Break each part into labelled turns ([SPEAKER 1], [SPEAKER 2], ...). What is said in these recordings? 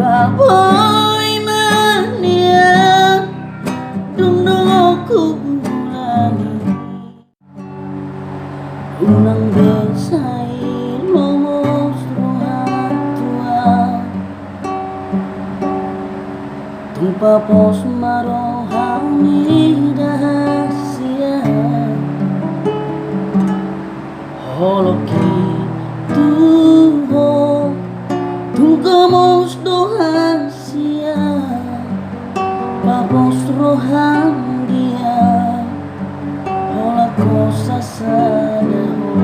[SPEAKER 1] Suraboy mania dung aku bulani unang besay lomos tua tumpa pos marohani dahasia holoki tuho tungkamos dohasia papos rohan dia hola cosa sadaho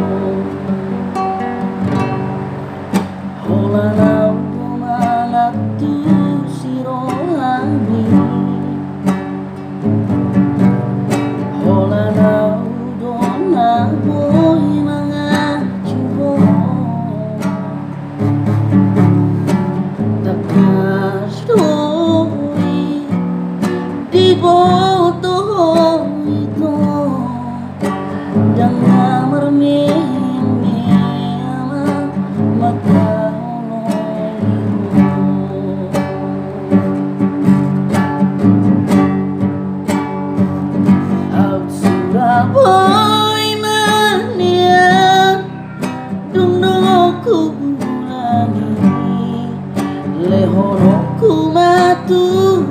[SPEAKER 1] hola laudo malatu sirohani hola laudo naboy mga churo story di boto itu jangan mermeh maka Suraboy mania dung aku bulani lehonoku matu